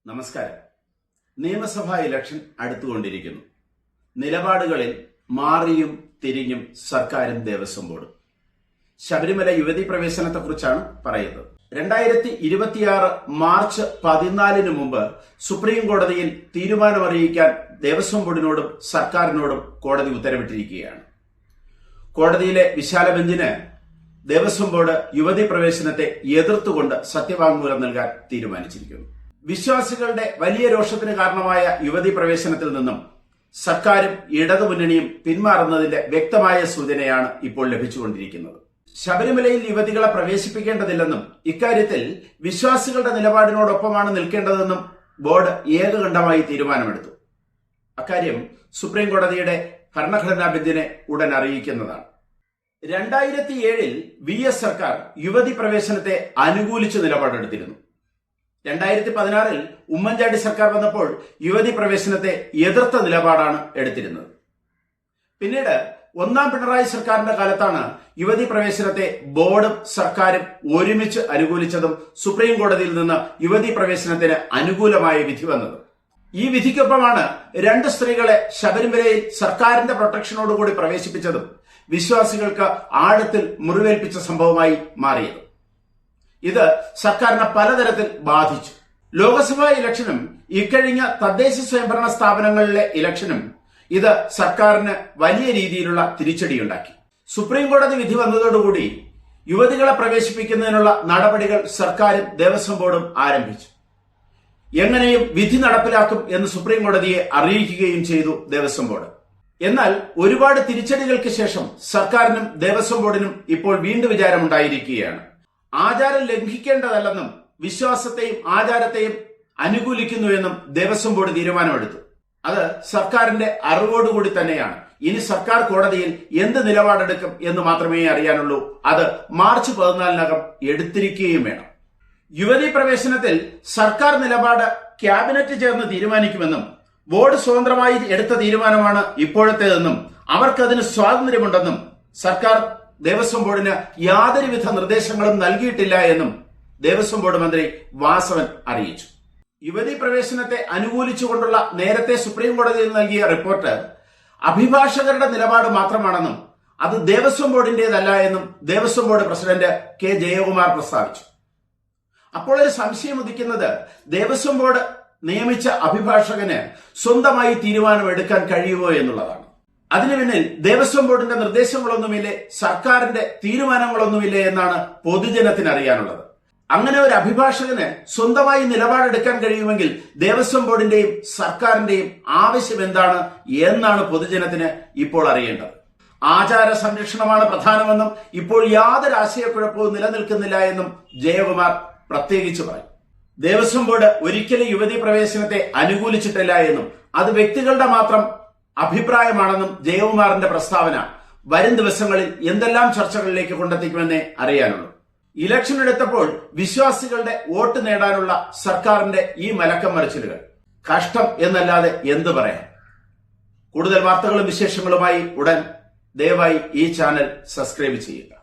നമസ്കാരം. നിയമസഭാ ഇലക്ഷൻ അടുത്തുകൊണ്ടിരിക്കുന്നു. നിലപാടുകളിൽ മാറിയും തിരിഞ്ഞും സർക്കാരും ദേവസ്വം ബോർഡും. ശബരിമല യുവതി പ്രവേശനത്തെക്കുറിച്ചാണ് പറയുന്നത്. 2026 മാർച്ച് 14 മുമ്പ് സുപ്രീം കോടതിയിൽ തീരുമാനമറിയിക്കാൻ ദേവസ്വം ബോർഡിനോടും സർക്കാരിനോടും കോടതി ഉത്തരവിട്ടിരിക്കുകയാണ്. കോടതിയിലെ വിശാല ബെഞ്ചിന് ദേവസ്വം ബോർഡ് യുവതി പ്രവേശനത്തെ എതിർത്തുകൊണ്ട് സത്യവാങ്മൂലം നൽകാൻ തീരുമാനിച്ചിരിക്കുന്നു. വിശ്വാസികളുടെ വലിയ രോഷത്തിന് കാരണമായ യുവതി പ്രവേശനത്തിൽ നിന്നും സർക്കാരും ഇടതുമുന്നണിയും പിന്മാറുന്നതിന്റെ വ്യക്തമായ സൂചനയാണ് ഇപ്പോൾ ലഭിച്ചുകൊണ്ടിരിക്കുന്നത്. ശബരിമലയിൽ യുവതികളെ പ്രവേശിപ്പിക്കേണ്ടതില്ലെന്നും ഇക്കാര്യത്തിൽ വിശ്വാസികളുടെ നിലപാടിനോടൊപ്പമാണ് നിൽക്കേണ്ടതെന്നും ബോർഡ് ഏകകണ്ഠമായി തീരുമാനമെടുത്തു. അക്കാര്യം സുപ്രീം കോടതിയുടെ ഭരണഘടനാ ബെഞ്ചിനെ ഉടൻ അറിയിക്കുന്നതാണ്. 2007 VS സർക്കാർ യുവതി പ്രവേശനത്തെ അനുകൂലിച്ച് നിലപാടെടുത്തിരുന്നു. 2016 ഉമ്മൻചാണ്ടി സർക്കാർ വന്നപ്പോൾ യുവതി പ്രവേശനത്തെ എതിർത്ത നിലപാടാണ് എടുത്തിരുന്നത്. പിന്നീട് ഒന്നാം പിണറായി സർക്കാരിന്റെ കാലത്താണ് യുവതി പ്രവേശനത്തെ ബോർഡും സർക്കാരും ഒരുമിച്ച് അനുകൂലിച്ചതും സുപ്രീം കോടതിയിൽ നിന്ന് യുവതി പ്രവേശനത്തിന് അനുകൂലമായ വിധി വന്നത്. ഈ വിധിക്കൊപ്പമാണ് 2 സ്ത്രീകളെ ശബരിമലയിൽ സർക്കാരിന്റെ പ്രൊട്ടക്ഷനോടുകൂടി പ്രവേശിപ്പിച്ചതും വിശ്വാസികൾക്ക് ആഴത്തിൽ മുറിവേൽപ്പിച്ച സംഭവമായി മാറിയത്. ഇത് സർക്കാരിനെ പലതരത്തിൽ ബാധിച്ചു. ലോക്സഭാ ഇലക്ഷനും ഇക്കഴിഞ്ഞ തദ്ദേശ സ്വയംഭരണ സ്ഥാപനങ്ങളിലെ ഇലക്ഷനും ഇത് സർക്കാരിന് വലിയ രീതിയിലുള്ള തിരിച്ചടിയുണ്ടാക്കി. സുപ്രീം കോടതി വിധി വന്നതോടുകൂടി യുവതികളെ പ്രവേശിപ്പിക്കുന്നതിനുള്ള നടപടികൾ സർക്കാരും ദേവസ്വം ബോർഡും ആരംഭിച്ചു. എങ്ങനെയും വിധി നടപ്പിലാക്കും എന്ന് സുപ്രീം കോടതിയെ അറിയിക്കുകയും ചെയ്തു ദേവസ്വം ബോർഡ്. എന്നാൽ ഒരുപാട് തിരിച്ചടികൾക്ക് ശേഷം സർക്കാരിനും ദേവസ്വം ബോർഡിനും ഇപ്പോൾ വീണ്ടും വിചാരമുണ്ടായിരിക്കുകയാണ്. ആചാരം ലംഘിക്കേണ്ടതല്ലെന്നും വിശ്വാസത്തെയും ആചാരത്തെയും അനുകൂലിക്കുന്നുവെന്നും ദേവസ്വം ബോർഡ് തീരുമാനമെടുത്തു. അത് സർക്കാരിന്റെ അറിവോടുകൂടി തന്നെയാണ്. ഇനി സർക്കാർ കോടതിയിൽ എന്ത് നിലപാടെടുക്കും എന്ന് മാത്രമേ അറിയാനുള്ളൂ. അത് മാർച്ച് 14 എടുത്തിരിക്കുകയും വേണം. യുവതി പ്രവേശനത്തിൽ സർക്കാർ നിലപാട് ക്യാബിനറ്റ് ചേർന്ന് തീരുമാനിക്കുമെന്നും ബോർഡ് സ്വതന്ത്രമായി എടുത്ത തീരുമാനമാണ് ഇപ്പോഴത്തേതെന്നും അവർക്കതിന് സ്വാതന്ത്ര്യമുണ്ടെന്നും സർക്കാർ ദേവസ്വം ബോർഡിന് യാതൊരുവിധ നിർദ്ദേശങ്ങളും നൽകിയിട്ടില്ല എന്നും ദേവസ്വം ബോർഡ് മന്ത്രി വാസവൻ അറിയിച്ചു. യുവതി പ്രവേശനത്തെ അനുകൂലിച്ചുകൊണ്ടുള്ള നേരത്തെ സുപ്രീം കോടതിയിൽ നൽകിയ റിപ്പോർട്ട് അഭിഭാഷകരുടെ നിലപാട് മാത്രമാണെന്നും അത് ദേവസ്വം ബോർഡിന്റേതല്ല എന്നും Devaswom board president K Jayakumar പ്രസ്താവിച്ചു. അപ്പോൾ ഒരു സംശയം ഉദിക്കുന്നത് ദേവസ്വം ബോർഡ് നിയമിച്ച അഭിഭാഷകന് സ്വന്തമായി തീരുമാനമെടുക്കാൻ കഴിയുമോ എന്നുള്ളതാണ്. അതിനു പിന്നിൽ ദേവസ്വം ബോർഡിന്റെ നിർദ്ദേശങ്ങളൊന്നുമില്ലേ, സർക്കാരിന്റെ തീരുമാനങ്ങളൊന്നുമില്ലേ എന്നാണ് പൊതുജനത്തിന് അറിയാനുള്ളത്. അങ്ങനെ ഒരു അഭിഭാഷകന് സ്വന്തമായി നിലപാടെടുക്കാൻ കഴിയുമെങ്കിൽ ദേവസ്വം ബോർഡിന്റെയും സർക്കാരിന്റെയും ആവശ്യം എന്താണ് എന്നാണ് പൊതുജനത്തിന് ഇപ്പോൾ അറിയേണ്ടത്. ആചാര സംരക്ഷണമാണ് പ്രധാനമെന്നും ഇപ്പോൾ യാതൊരു ആശയക്കുഴപ്പവും നിലനിൽക്കുന്നില്ല എന്നും ജയകുമാർ പ്രത്യേകിച്ച് പറയും. ദേവസ്വം ബോർഡ് ഒരിക്കലും യുവതി പ്രവേശനത്തെ അനുകൂലിച്ചിട്ടില്ല എന്നും അത് വ്യക്തികളുടെ മാത്രം അഭിപ്രായമാണെന്നും ജയകുമാറിന്റെ പ്രസ്താവന വരും ദിവസങ്ങളിൽ എന്തെല്ലാം ചർച്ചകളിലേക്ക് കൊണ്ടെത്തിക്കുമെന്നേ അറിയാനുള്ളൂ. ഇലക്ഷൻ എടുത്തപ്പോൾ വിശ്വാസികളുടെ വോട്ട് നേടാനുള്ള സർക്കാരിന്റെ ഈ മലക്കം മറിച്ചിലുകൾ കഷ്ടം എന്നല്ലാതെ എന്തു പറയാൻ. കൂടുതൽ വാർത്തകളും വിശേഷങ്ങളുമായി ഉടൻ ദയവായി ഈ ചാനൽ സബ്സ്ക്രൈബ് ചെയ്യുക.